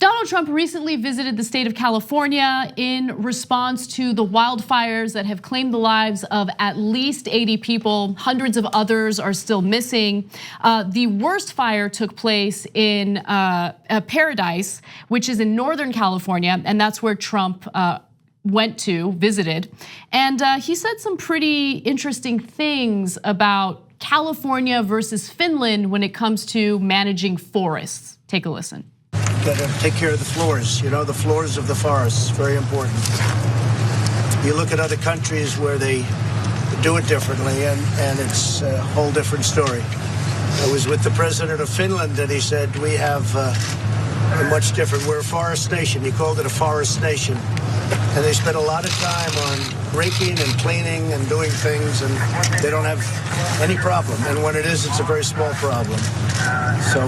Donald Trump recently visited the state of California in response to the wildfires that have claimed the lives of at least 80 people. Hundreds of others are still missing. The worst fire took place in Paradise, which is in Northern California, and that's where Trump visited. And he said some pretty interesting things about California versus Finland when it comes to managing forests. Take a listen. Got to take care of the floors, the floors of the forests, very important. You look at other countries where they do it differently, and it's a whole different story. I was with the president of Finland, and he said, we have a much different, we're a forest nation. He called it a forest nation. And they spend a lot of time on raking and cleaning and doing things, and they don't have any problem. And when it is, it's a very small problem. So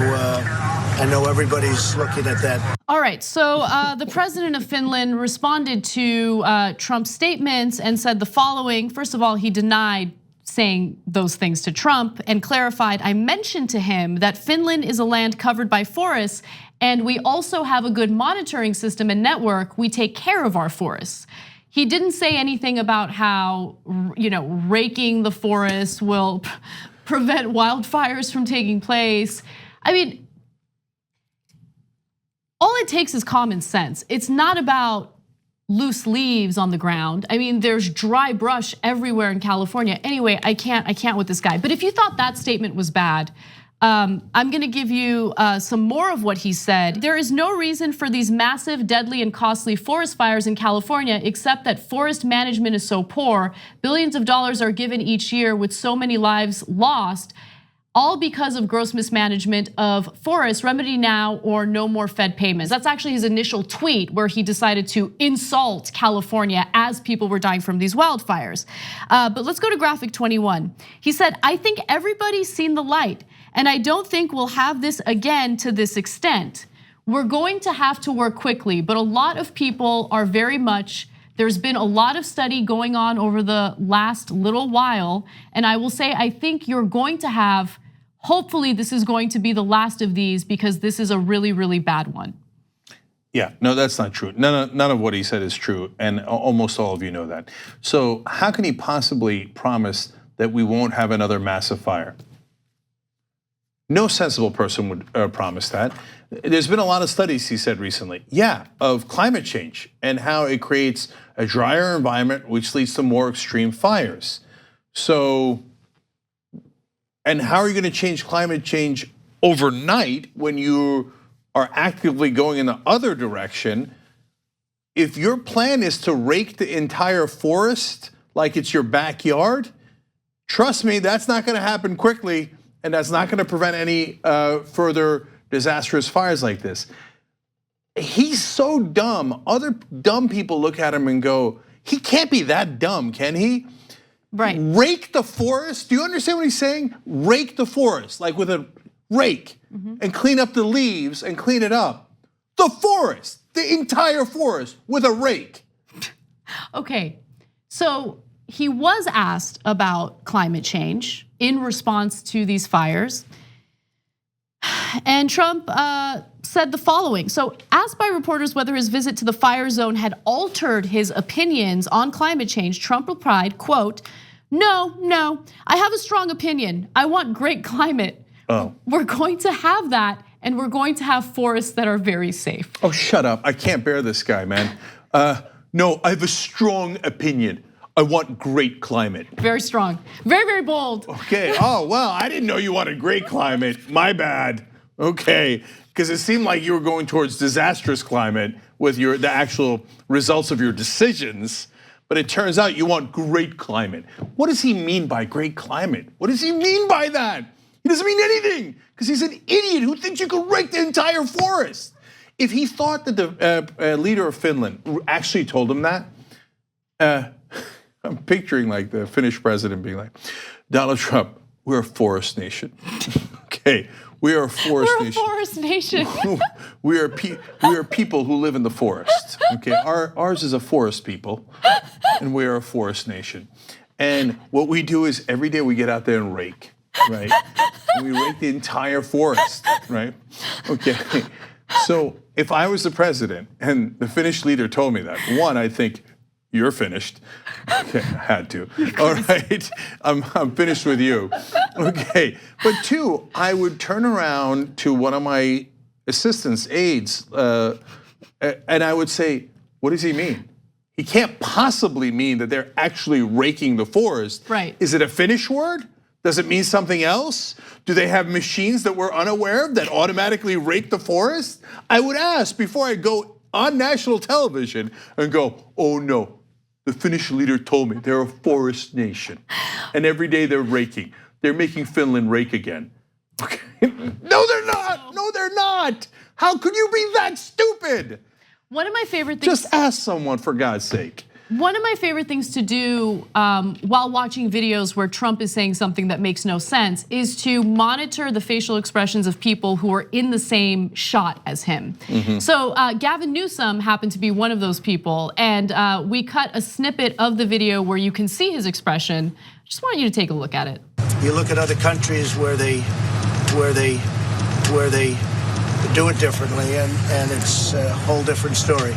I know everybody's looking at that. All right, so the president of Finland responded to Trump's statements and said the following. First of all, he denied saying those things to Trump and clarified, I mentioned to him that Finland is a land covered by forests, and we also have a good monitoring system and network. We take care of our forests. He didn't say anything about how raking the forest will prevent wildfires from taking place. I mean, all it takes is common sense. It's not about loose leaves on the ground. I mean, there's dry brush everywhere in California. Anyway, I can't with this guy. But if you thought that statement was bad, I'm gonna give you some more of what he said. There is no reason for these massive, deadly, and costly forest fires in California except that forest management is so poor. Billions of dollars are given each year with so many lives lost, all because of gross mismanagement of forests. Remedy now or no more Fed payments. That's actually his initial tweet where he decided to insult California as people were dying from these wildfires. But let's go to graphic 21. He said, I think everybody's seen the light, and I don't think we'll have this again to this extent. We're going to have to work quickly, but a lot of people are very much, there's been a lot of study going on over the last little while, and I will say, I think you're going to have, hopefully this is going to be the last of these because this is a really, really bad one. Yeah, no, that's not true. None of what he said is true, and almost all of you know that. So how can he possibly promise that we won't have another massive fire? No sensible person would promise that. There's been a lot of studies, he said recently, of climate change and how it creates a drier environment, which leads to more extreme fires. So, and how are you gonna change climate change overnight when you are actively going in the other direction? If your plan is to rake the entire forest like it's your backyard, trust me, that's not gonna happen quickly, and that's not gonna prevent any further disastrous fires like this. He's so dumb, other dumb people look at him and go, he can't be that dumb, can he? Right. Rake the forest, do you understand what he's saying? Rake the forest, like with a rake, and clean up the leaves and clean it up. The forest, the entire forest with a rake. Okay, so he was asked about climate change in response to these fires. And Trump said the following. So asked by reporters whether his visit to the fire zone had altered his opinions on climate change, Trump replied, quote, no, I have a strong opinion. I want great climate. Oh. We're going to have that, and we're going to have forests that are very safe. Oh, shut up, I can't bear this guy, man. No, I have a strong opinion. I want great climate. Very strong, very, very bold. Okay, oh, well, I didn't know you wanted great climate, my bad. Okay, because it seemed like you were going towards disastrous climate with the actual results of your decisions, but it turns out you want great climate. What does he mean by great climate? What does he mean by that? He doesn't mean anything, because he's an idiot who thinks you could rake the entire forest. If he thought that the leader of Finland actually told him that, I'm picturing like the Finnish president being like, Donald Trump, we're a forest nation. Okay, we are a forest nation. We're a forest nation. we are people who live in the forest. Okay, ours is a forest people, and we are a forest nation. And what we do is every day we get out there and rake, right? And we rake the entire forest, right? Okay. So if I was the president and the Finnish leader told me that, one, I think you're finished. Okay, I had to. All right, I'm finished with you. Okay, but two, I would turn around to one of my assistants, aides, and I would say, what does he mean? He can't possibly mean that they're actually raking the forest. Right. Is it a Finnish word? Does it mean something else? Do they have machines that we're unaware of that automatically rake the forest? I would ask before I go on national television and go, oh no, the Finnish leader told me they're a forest nation. And every day they're raking. They're making Finland rake again. Okay. No, they're not. No, they're not. How could you be that stupid? One of my favorite things. Just ask someone, for God's sake. One of my favorite things to do while watching videos where Trump is saying something that makes no sense is to monitor the facial expressions of people who are in the same shot as him. So Gavin Newsom happened to be one of those people, and we cut a snippet of the video where you can see his expression. Just want you to take a look at it. You look at other countries where they do it differently, and it's a whole different story.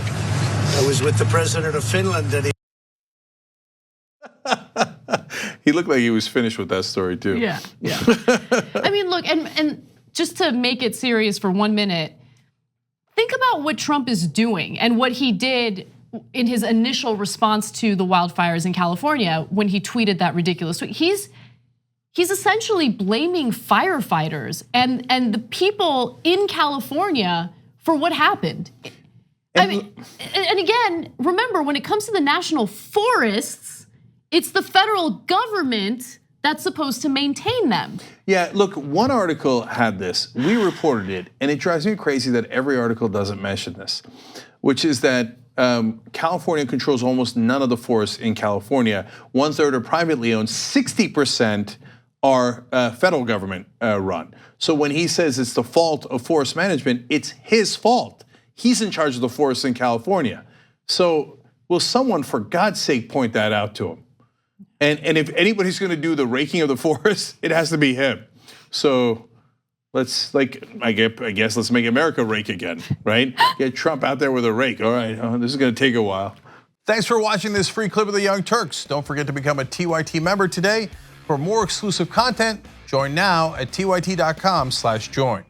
I was with the president of Finland, and he looked like he was finished with that story too. Yeah. I mean, look, and just to make it serious for 1 minute, think about what Trump is doing and what he did in his initial response to the wildfires in California when he tweeted that ridiculous tweet. He's essentially blaming firefighters and the people in California for what happened. I mean, and again, remember, when it comes to the national forests, it's the federal government that's supposed to maintain them. Yeah, look, one article had this. We reported it, and it drives me crazy that every article doesn't mention this, which is that California controls almost none of the forests in California. 1/3 are privately owned, 60% are federal government run. So when he says it's the fault of forest management, it's his fault. He's in charge of the forests in California. So will someone, for God's sake, point that out to him? And if anybody's gonna do the raking of the forest, it has to be him. So let's, I guess let's make America rake again, right? Get Trump out there with a rake. All right, this is gonna take a while. Thanks for watching this free clip of the Young Turks. Don't forget to become a TYT member today. For more exclusive content, join now at tyt.com/join.